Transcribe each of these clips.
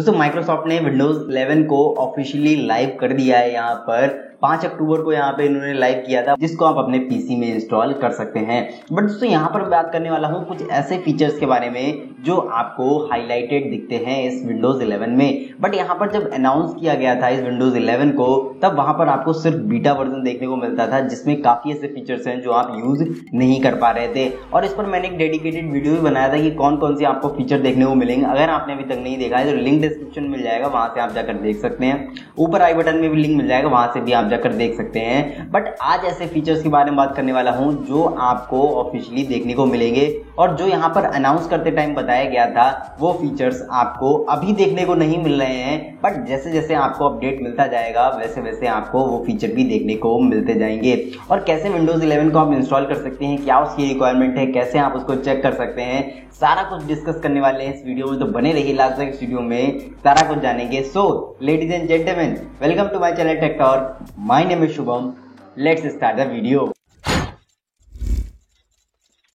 दोस्तों माइक्रोसॉफ्ट ने विंडोज 11 को ऑफिशियली लाइव कर दिया है। यहाँ पर 5 अक्टूबर को यहाँ पे इन्होंने लाइव किया था, जिसको आप अपने पीसी में इंस्टॉल कर सकते हैं। बट दोस्तों यहाँ पर बात करने वाला हूँ कुछ ऐसे फीचर्स के बारे में जो आपको हाईलाइटेड दिखते हैं इस विंडोज 11 में। बट यहाँ पर जब अनाउंस किया गया था इस विंडोज 11 को, तब वहां पर आपको सिर्फ बीटा वर्जन देखने को मिलता था, जिसमें काफी ऐसे फीचर्स हैं जो आप यूज नहीं कर पा रहे थे। और इस पर मैंने एक डेडिकेटेड वीडियो भी बनाया था कि कौन कौन से आपको फीचर देखने को मिलेंगे। अगर आपने अभी तक नहीं देखा है तो लिंक डिस्क्रिप्शन में मिल जाएगा, वहां से आप जाकर देख सकते हैं। ऊपर आई बटन में भी लिंक मिल जाएगा, वहां से भी आप जाकर देख सकते हैं। बट आज ऐसे फीचर्स के बारे में बात करने वाला हूं जो आपको ऑफिशियली देखने को मिलेंगे, और जो यहां पर अनाउंस करते टाइम बताया गया था वो फीचर्स आपको अभी देखने को नहीं मिल रहे हैं। बट जैसे जैसे आपको अपडेट मिलता जाएगा वैसे वैसे आपको वो फीचर भी देखने को मिलते जाएंगे। और कैसे विंडोज 11 को आप इंस्टॉल कर सकते हैं, क्या उसकी रिक्वायरमेंट है, कैसे आप उसको चेक कर सकते हैं, सारा कुछ डिस्कस करने वाले हैं इस वीडियो में। तो बने रहिए लास्ट तक, इस वीडियो में सारा कुछ जानेंगे। So ladies and gentleman, welcome to my channel Tech Talk. My name is Shubham. Let's start the video.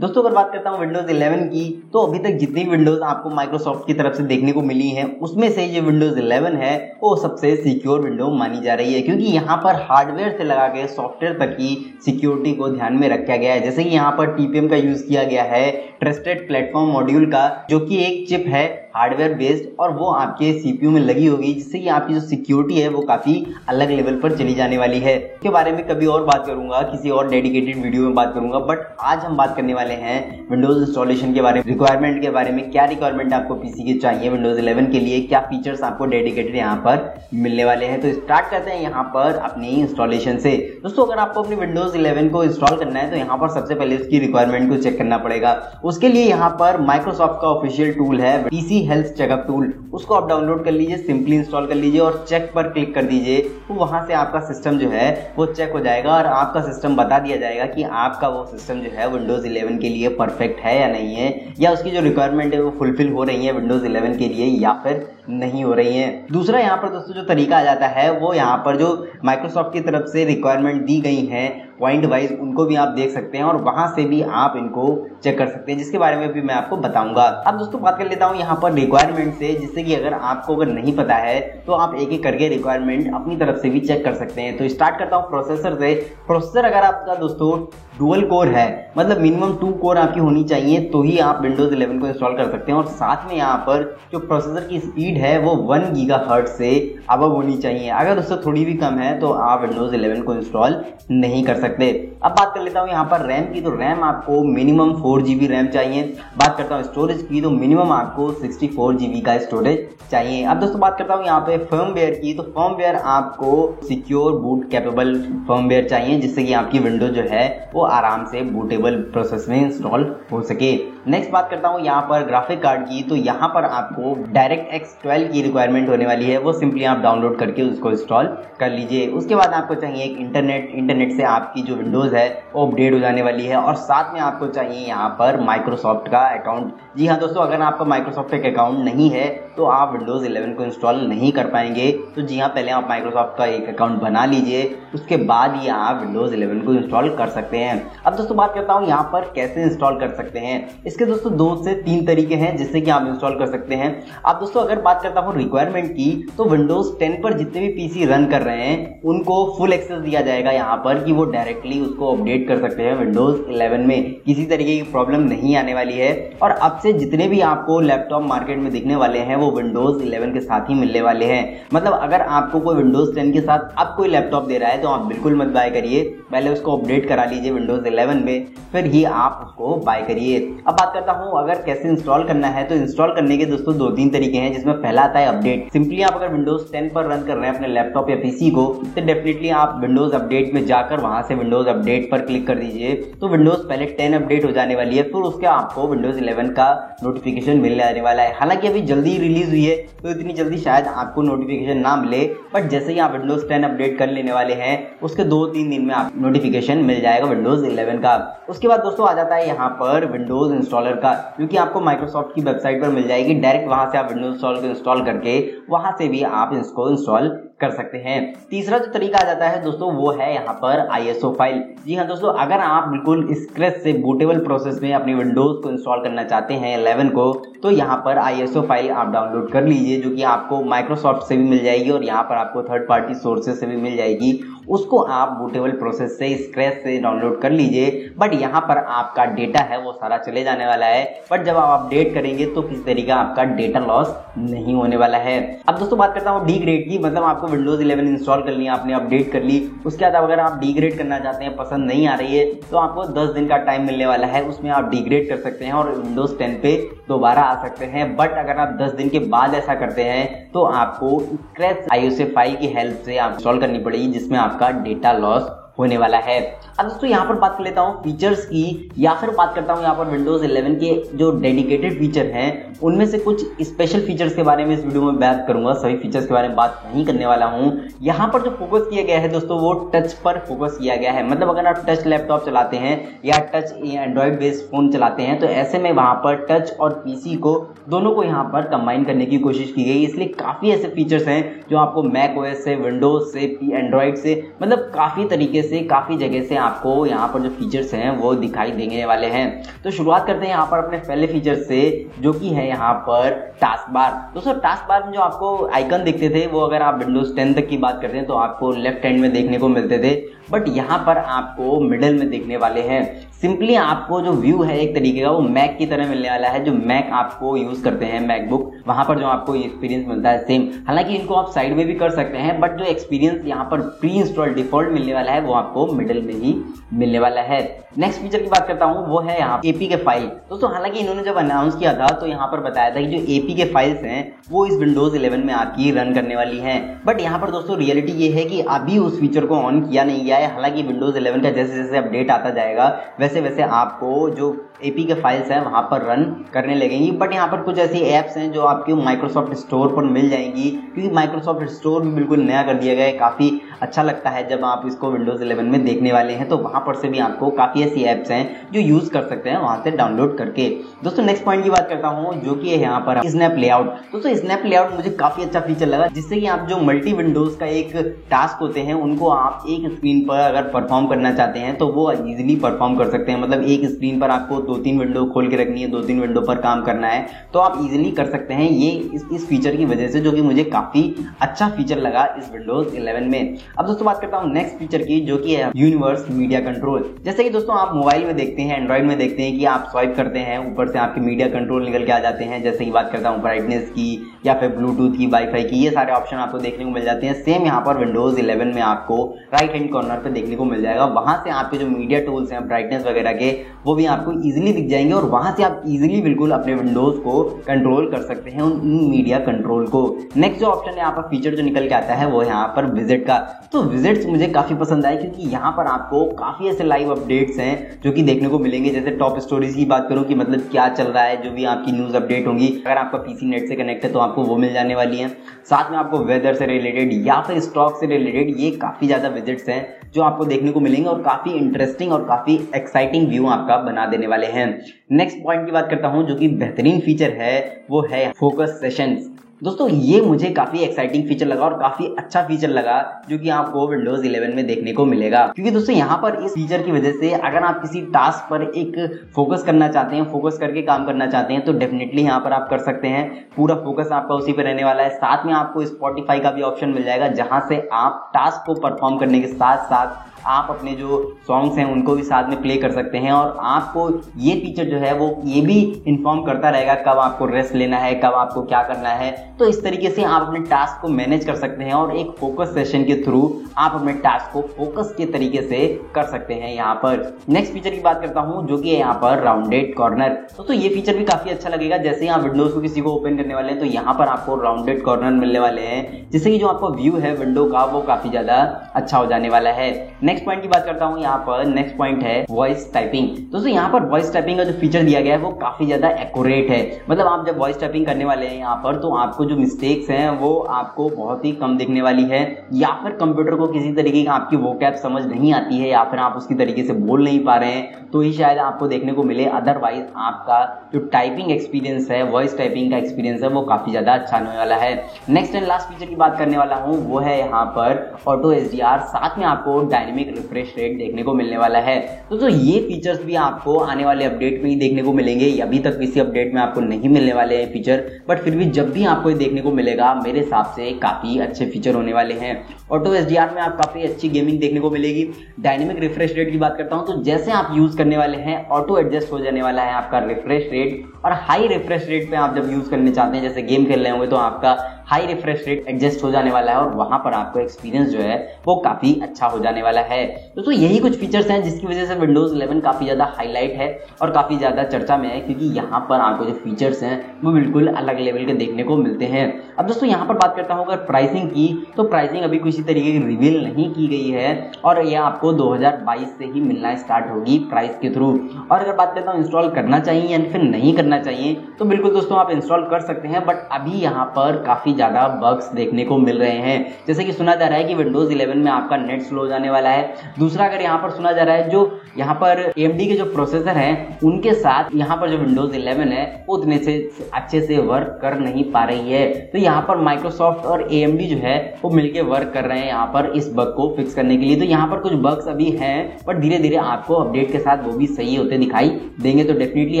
दोस्तों अगर बात करता हूँ विंडोज 11 की, तो अभी तक जितनी विंडोज आपको माइक्रोसॉफ्ट की तरफ से देखने को मिली हैं उसमें से ये विंडोज 11 है वो सबसे सिक्योर विंडो मानी जा रही है, क्योंकि यहाँ पर हार्डवेयर से लगा के सॉफ्टवेयर तक की सिक्योरिटी को ध्यान में रखा गया है। जैसे कि यहाँ पर TPM का यूज किया गया है, ट्रस्टेड प्लेटफॉर्म मॉड्यूल का, जो कि एक चिप है हार्डवेयर बेस्ड, और वो आपके CPU में लगी होगी, जिससे कि आपकी जो सिक्योरिटी है वो काफी अलग लेवल पर चली जाने वाली है। इसके बारे में कभी और बात करूंगा, किसी और डेडिकेटेड वीडियो में बात करूंगा। बट आज हम बात करने वाले हैं विंडोज इंस्टॉलेशन के बारे में, रिक्वायरमेंट के बारे में। क्या रिक्वायरमेंट आपको पीसी की चाहिए विंडोज 11 के लिए, क्या फीचर्स आपको डेडिकेटेड यहाँ पर मिलने वाले हैं। तो स्टार्ट करते हैं यहाँ पर अपनी इंस्टॉलेशन से। दोस्तों अगर आपको अपनी विंडोज 11 को इंस्टॉल करना है तो यहाँ पर सबसे पहले उसकी रिक्वायरमेंट को चेक करना पड़ेगा। उसके लिए यहाँ पर माइक्रोसॉफ्ट का ऑफिशियल टूल है पीसी हेल्थ चेकअप टूल, उसको आप डाउनलोड कर लीजिए, सिंपली इंस्टॉल कर लीजिए और चेक पर क्लिक कर दीजिए। तो वहां से आपका सिस्टम जो है वो चेक हो जाएगा और आपका सिस्टम बता दिया जाएगा कि आपका वो सिस्टम जो है विंडोज 11 के लिए परफेक्ट है या नहीं है, या उसकी जो रिक्वायरमेंट है वो फुलफिल हो रही है विंडोज 11 के लिए या फिर नहीं हो रही है। दूसरा यहाँ पर दोस्तों जो तरीका आ जाता है वो यहाँ पर जो माइक्रोसॉफ्ट की तरफ से रिक्वायरमेंट दी गई है पॉइंट वाइज, उनको भी आप देख सकते हैं और वहां से भी आप इनको चेक कर सकते हैं, जिसके बारे में भी मैं आपको बताऊंगा। अब दोस्तों बात कर लेता हूं यहाँ पर रिक्वायरमेंट से, जिससे कि अगर आपको अगर नहीं पता है तो आप एक एक करके रिक्वायरमेंट अपनी तरफ से भी चेक कर सकते हैं। तो स्टार्ट करता हूं प्रोसेसर से। प्रोसेसर अगर आपका दोस्तों डुअल कोर है, मतलब मिनिमम 2 कोर आपकी होनी चाहिए, तो ही आप विंडोज 11 को इंस्टॉल कर सकते हैं। और साथ में यहाँ पर जो प्रोसेसर की स्पीड है वो 1 गीगाहर्ट्ज से अबव होनी चाहिए। अगर उससे थोड़ी भी कम है तो आप विंडोज 11 को इंस्टॉल नहीं कर सकते। अब बात कर लेता हूं यहाँ पर रैम की। तो रैम आपको मिनिमम 4 GB रैम चाहिए। बात करता हूँ स्टोरेज की, तो मिनिमम आपको 64 GB का स्टोरेज चाहिए। अब दोस्तों बात करता हूँ यहाँ पे फर्मवेयर की। तो फर्मवेयर आपको सिक्योर बूट कैपेबल फर्मवेयर चाहिए, जिससे कि आपकी विंडो जो है वो आराम से बूटेबल प्रोसेस में इंस्टॉल हो सके। नेक्स्ट बात करता हूँ यहाँ पर ग्राफिक कार्ड की। तो यहाँ पर आपको DirectX 12 की रिक्वायरमेंट होने वाली है, वो सिंपली आप डाउनलोड करके उसको इंस्टॉल कर लीजिए। उसके बाद आपको चाहिए एक इंटरनेट से आपकी जो विंडोज है वो अपडेट हो जाने वाली है, और साथ में आपको चाहिए यहाँ पर माइक्रोसॉफ्ट का अकाउंट। जी हाँ दोस्तों, अगर आपका माइक्रोसॉफ्ट का अकाउंट नहीं है तो आप विंडोज 11 को इंस्टॉल नहीं कर पाएंगे। तो जी हाँ, पहले आप माइक्रोसॉफ्ट का एक अकाउंट बना लीजिए, उसके बाद ही आप विंडोज 11 को इंस्टॉल कर सकते हैं। अब दोस्तों बात करता हूँ यहाँ पर कैसे इंस्टॉल कर सकते हैं। इसके दोस्तों 2 से 3 तरीके हैं जिससे कि आप इंस्टॉल कर सकते हैं। अब दोस्तों अगर बात करता हूँ रिक्वायरमेंट की, तो विंडोज 10 पर जितने भी पीसी रन कर रहे हैं उनको फुल एक्सेस दिया जाएगा यहाँ पर, कि वो डायरेक्टली उसको अपडेट कर सकते हैं विंडोज 11 में। किसी तरीके की प्रॉब्लम नहीं आने वाली है। और अब से जितने भी आपको लैपटॉप मार्केट में दिखने वाले हैं वो विंडोज 11 के साथ ही मिलने वाले हैं। मतलब अगर आपको कोई विंडोज 10 के साथ अब कोई लैपटॉप दे रहा है तो आप बिल्कुल मत बाय करिए, पहले उसको अपडेट करा लीजिए विंडोज 11 में, फिर ही आप उसको बाय करिए। अब बात करता हूँ अगर कैसे इंस्टॉल करना है। तो इंस्टॉल करने के दोस्तों 2-3 तरीके हैं, जिसमें पहला आता है अपडेट। सिंपली आप अगर विंडोज 10 पर रन कर रहे हैं अपने लैपटॉप या पीसी को, तो डेफिनेटली आप विंडोज अपडेट में जाकर वहां से विंडोज अपडेट पर क्लिक कर दीजिए। तो विंडोज पहले 10 अपडेट हो जाने वाली है, फिर उसके आपको विंडोज 11 का नोटिफिकेशन मिलने आने वाला है। हालांकि अभी जल्दी रिलीज हुई है तो इतनी जल्दी शायद आपको नोटिफिकेशन ना मिले, बट जैसे ही आप विंडोज 10 अपडेट कर लेने वाले हैं उसके 2-3 दिन में आप नोटिफिकेशन मिल जाएगा विंडोज 11 का। उसके बाद दोस्तों आ जाता है यहाँ पर विंडोज इंस्टॉलर का, क्योंकि आपको माइक्रोसॉफ्ट की वेबसाइट पर मिल जाएगी। डायरेक्ट वहां से आप विंडोज इंस्टॉल को इंस्टॉल करके वहां से भी आप इसको इंस्टॉल कर सकते हैं। तीसरा जो तरीका आ जाता है दोस्तों वो है यहाँ पर ISO फाइल। जी हाँ दोस्तों, अगर आप बिल्कुल स्क्रैच से बूटेबल प्रोसेस में अपनी विंडोज को इंस्टॉल करना चाहते हैं 11 को, तो यहाँ पर ISO फाइल आप डाउनलोड कर लीजिए, जो कि आपको माइक्रोसॉफ्ट से भी मिल जाएगी और यहाँ पर आपको थर्ड पार्टी सोर्सेज से भी मिल जाएगी। उसको आप बूटेबल प्रोसेस से स्क्रैच से डाउनलोड कर लीजिए। बट यहाँ पर आपका डेटा है वो सारा चले जाने वाला है, बट जब आप अपडेट करेंगे तो किसी तरीके का आपका डेटा लॉस नहीं होने वाला है। अब दोस्तों बात करता हूँ डिग्रेड की, मतलब आपको विंडोज 11 इंस्टॉल कर लिया, आपने अपडेट कर ली, उसके बाद अगर आप डिग्रेड करना चाहते हैं, पसंद नहीं आ रही है, तो आपको 10 दिन का टाइम मिलने वाला है, उसमें आप डिग्रेड कर सकते हैं और विंडोज 10 पे दोबारा आ सकते हैं। बट अगर आप 10 दिन के बाद ऐसा करते हैं तो आपको स्क्रैच ISO फाइल की हेल्प से आप इंस्टॉल करनी पड़ेगी, जिसमें आपका डेटा लॉस होने वाला है। अब दोस्तों यहाँ पर बात कर लेता हूँ फीचर्स की, या फिर बात करता हूँ यहाँ पर विंडोज 11 के जो डेडिकेटेड फीचर हैं उनमें से कुछ स्पेशल फीचर्स के बारे में इस वीडियो में बात करूंगा। सभी फीचर्स के बारे में बात नहीं करने वाला हूँ। यहाँ पर जो फोकस किया गया है दोस्तों वो टच पर फोकस किया गया है। मतलब अगर आप टच लैपटॉप चलाते हैं या टच एंड्रॉइड बेस्ड फोन चलाते हैं तो ऐसे में वहाँ पर टच और पीसी को दोनों को यहाँ पर कंबाइन करने की कोशिश की गई। इसलिए काफ़ी ऐसे फीचर्स हैं जो आपको मैक ओएस से, विंडोज से, एंड्रॉइड से, मतलब काफ़ी तरीके से, काफ़ी जगह से आपको यहाँ पर जो फीचर्स हैं वो दिखाई देने वाले हैं। तो शुरुआत करते हैं यहाँ पर अपने पहले फीचर से, जो कि है यहाँ पर टास्क बार। दोस्तों टास्क बार में जो आपको आइकन दिखते थे वो अगर आप विंडोज 10 तक की बात करते हैं तो आपको लेफ्ट हैंड में देखने को मिलते थे, बट यहाँ पर आपको मिडिल में देखने वाले हैं। सिंपली आपको जो व्यू है एक तरीके का वो मैक की तरह मिलने वाला है। जो मैक आपको यूज करते हैं मैकबुक, वहां पर जो आपको एक्सपीरियंस मिलता है सेम। हालांकि इनको आप साइड में भी कर सकते हैं, बट जो एक्सपीरियंस यहाँ पर प्री इंस्टॉल डिफॉल्ट मिलने वाला है वो आपको मिडिल में ही मिलने वाला है। नेक्स्ट फीचर की बात करता हूँ वो है यहाँ APK फाइल। दोस्तों हालांकि इन्होंने जब अनाउंस किया था तो यहाँ पर बताया था कि जो APK फाइल्स हैं वो इस विंडोज 11 में आपकी रन करने वाली हैं। बट यहाँ पर दोस्तों रियलिटी ये है कि अभी उस फीचर को ऑन किया नहीं गया है। हालांकि विंडोज 11 का जैसे जैसे अपडेट आता जाएगा वैसे वैसे आपको जो APK फाइल्स हैं वहाँ पर रन करने लगेंगी। बट यहाँ पर कुछ ऐसी ऐप्स हैं जो आपको माइक्रोसॉफ्ट स्टोर पर मिल जाएंगी, क्योंकि माइक्रोसॉफ्ट स्टोर भी बिल्कुल नया कर दिया गया है। काफ़ी अच्छा लगता है जब आप इसको विंडोज 11 में देखने वाले हैं, तो वहाँ पर से भी आपको काफ़ी ऐसी ऐप्स हैं जो यूज़ कर सकते हैं वहाँ से डाउनलोड करके। दोस्तों नेक्स्ट पॉइंट की बात करता हूँ जो कि है यहाँ पर स्नैप लेआउट। दोस्तों स्नैप लेआउट मुझे काफ़ी अच्छा फीचर लगा, जिससे कि आप जो मल्टी विंडोज का एक टास्क होते हैं उनको आप एक स्क्रीन पर अगर परफॉर्म करना चाहते हैं तो वो ईजिली परफॉर्म कर सकते हैं। मतलब एक स्क्रीन पर आपको 2-3 विंडो खोल के रखनी है, 2-3 विंडो पर काम करना है तो आप इजीली कर सकते हैं। ये इस फीचर की वजह से, जो कि मुझे काफ़ी अच्छा फीचर लगा इस विंडोज 11 में। अब दोस्तों बात करता हूँ नेक्स्ट फीचर की, जो कि है यूनिवर्स मीडिया कंट्रोल। जैसे कि दोस्तों आप मोबाइल में देखते हैं, एंड्रॉइड में देखते हैं कि आप स्वाइप करते हैं ऊपर से आपके मीडिया कंट्रोल निकल के आ जाते हैं। जैसे कि बात करता हूँ ब्राइटनेस की या फिर ब्लूटूथ की, वाईफाई की, ये सारे ऑप्शन आपको देखने को मिल जाते हैं। सेम यहाँ पर विंडोज 11 में आपको राइट हैंड कॉर्नर पे देखने को मिल जाएगा। वहां से आपके जो मीडिया टूल्स हैं ब्राइटनेस वगैरह के, वो भी आपको इजीली दिख जाएंगे और वहां से आप इजीली बिल्कुल अपने विंडोज को कंट्रोल कर सकते हैं उन मीडिया कंट्रोल को। नेक्स्ट जो ऑप्शन है यहाँ पर फीचर जो निकल के आता है वो है यहाँ पर विजिट का। तो विजिट्स मुझे काफी पसंद आए, क्योंकि यहाँ पर आपको काफी ऐसे लाइव अपडेट्स हैं जो कि देखने को मिलेंगे। जैसे टॉप स्टोरीज की बात करूँ कि मतलब क्या चल रहा है, जो भी आपकी न्यूज अपडेट होंगी, अगर आपका पीसी नेट से कनेक्ट है तो आपको वो मिल जाने वाली है। साथ में आपको वेदर से रिलेटेड या फिर स्टॉक से रिलेटेड ये काफी ज्यादा विजिट्स हैं जो आपको देखने को मिलेंगे और काफी इंटरेस्टिंग और काफी एक्साइटिंग व्यू आपका बना देने वाले हैं। नेक्स्ट पॉइंट की बात करता हूं जो कि बेहतरीन फीचर है वो है फोकस सेशंस। दोस्तों ये मुझे काफी एक्साइटिंग फीचर लगा और काफी अच्छा फीचर लगा जो कि आपको विंडोज 11 में देखने को मिलेगा। क्योंकि दोस्तों यहाँ पर इस फीचर की वजह से अगर आप किसी टास्क पर एक फोकस करना चाहते हैं, फोकस करके काम करना चाहते हैं, तो डेफिनेटली यहाँ पर आप कर सकते हैं। पूरा फोकस आपका उसी पर रहने वाला है। साथ में आपको स्पॉटिफाई का भी ऑप्शन मिल जाएगा, जहां से आप टास्क को परफॉर्म करने के साथ साथ आप अपने जो सॉन्ग्स हैं उनको भी साथ में प्ले कर सकते हैं। और आपको ये फीचर जो है वो ये भी इन्फॉर्म करता रहेगा कब आपको रेस्ट लेना है, कब आपको क्या करना है। तो इस तरीके से आप अपने टास्क को मैनेज कर सकते हैं और एक फोकस सेशन के थ्रू आप अपने टास्क को फोकस के तरीके से कर सकते हैं। यहाँ पर नेक्स्ट फीचर की बात करता हूँ जो कि है यहाँ पर राउंडेड कॉर्नर। दोस्तों ये फीचर भी काफी अच्छा लगेगा। जैसे आप विंडोज को किसी को ओपन करने वाले हैं तो यहाँ पर आपको राउंडेड कॉर्नर मिलने वाले हैं, जिससे कि जो आपका व्यू है विंडो का वो काफी ज्यादा अच्छा हो जाने वाला है। नेक्स्ट पॉइंट की बात करता हूँ यहाँ पर। नेक्स्ट पॉइंट है वॉइस टाइपिंग। दोस्तों यहाँ पर वॉइस टाइपिंग का जो फीचर दिया गया है वो काफी ज्यादा एक्यूरेट है। मतलब आप जब वॉइस टाइपिंग करने वाले हैं यहाँ पर, तो आपको जो मिस्टेक्स हैं वो आपको बहुत ही कम दिखने वाली है, या फिर कंप्यूटर को किसी तरीके का आपकी वोकैब समझ नहीं आती है, या फिर आप उसकी तरीके से बोल नहीं पा रहे हैं, तो ही शायद आपको देखने को मिले। अदरवाइज आपका जो टाइपिंग एक्सपीरियंस है, वॉइस टाइपिंग का एक्सपीरियंस है, वो काफी ज्यादा अच्छा होने वाला है। नेक्स्ट एंड लास्ट फीचर की बात करने वाला हूँ, वो है यहाँ पर ऑटो HDR, साथ में आपको डायनेमिक रिफ्रेश रेट देखने को मिलने वाला है। तो ये फीचर्स भी आपको आने वाले अपडेट में ही देखने को मिलेंगे। अभी तक किसी अपडेट में आपको नहीं मिलने वाले हैं फीचर, बट फिर भी जब भी आपको ये देखने को मिलेगा, मेरे हिसाब से काफी अच्छे फीचर होने वाले हैं। ऑटो HDR में आप काफी अच्छी गेमिंग देखने को मिलेगी। डायनेमिक रिफ्रेश रेट की बात करता हूं, तो जैसे आप यूज करने वाले हैं ऑटो एडजस्ट हो जाने वाला है आपका रिफ्रेश रेट, और हाई रिफ्रेश रेट पे आप जब यूज करने चाहते हैं, जैसे गेम खेल रहे होंगे, तो आपका हाई रिफ्रेश रेट एडजस्ट हो जाने वाला है, और वहां पर आपको एक्सपीरियंस जो है वो काफी अच्छा हो जाने वाला है। दोस्तों यही कुछ फीचर्स हैं जिसकी वजह से विंडोज 11 काफी ज्यादा हाईलाइट है और काफी ज्यादा चर्चा में है, क्योंकि यहाँ पर आपको जो फीचर्स हैं वो बिल्कुल अलग लेवल के देखने को मिलते हैं। अब दोस्तों यहाँ पर बात करता हूँ अगर प्राइसिंग की, तो प्राइसिंग अभी किसी तरीके की रिवील नहीं की गई है, और यह आपको 2022 से ही मिलना स्टार्ट होगी प्राइस के थ्रू। और अगर बात करता हूँ इंस्टॉल करना चाहिए या फिर नहीं करना चाहिए, तो बिल्कुल दोस्तों आप इंस्टॉल कर सकते हैं, बट अभी यहाँ पर काफी ज्यादा बग्स देखने को मिल रहे हैं। जैसे कि सुना जा रहा है कि विंडोज 11 में आपका नेट स्लो हो जाने वाला है। दूसरा अगर यहाँ पर सुना जा रहा है, जो यहाँ पर AMD के जो प्रोसेसर हैं उनके साथ यहाँ पर जो विंडोज 11 है वो उतने से अच्छे से वर्क कर नहीं पा रही है। तो यहाँ पर माइक्रोसॉफ्ट और AMD जो है वो मिलकर वर्क कर रहे हैं यहाँ पर इस बग को फिक्स करने के लिए। तो यहाँ पर कुछ बग्स अभी हैं, बट धीरे धीरे आपको अपडेट के साथ वो भी सही होते दिखाई देंगे, तो डेफिनेटली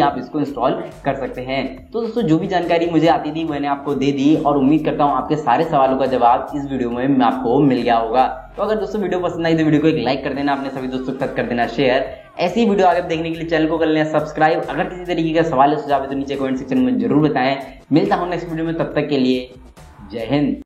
आप इसको इंस्टॉल कर सकते हैं। तो दोस्तों जो भी जानकारी मुझे आती थी मैंने आपको दे दी, और उम्मीद करता हूँ आपके सारे सवालों का जवाब इस वीडियो में आपको मिल गया होगा। तो अगर दोस्तों वीडियो पसंद आई तो वीडियो को एक लाइक कर देना, अपने सभी दोस्तों के साथ कर देना शेयर। ऐसी वीडियो आगे देखने के लिए चैनल को कर लेना सब्सक्राइब। अगर किसी तरीके का सवाल या सुझाव है तो नीचे कमेंट सेक्शन में जरूर बताएं। मिलता हूं नेक्स्ट वीडियो में, तब तक के लिए जय हिंद।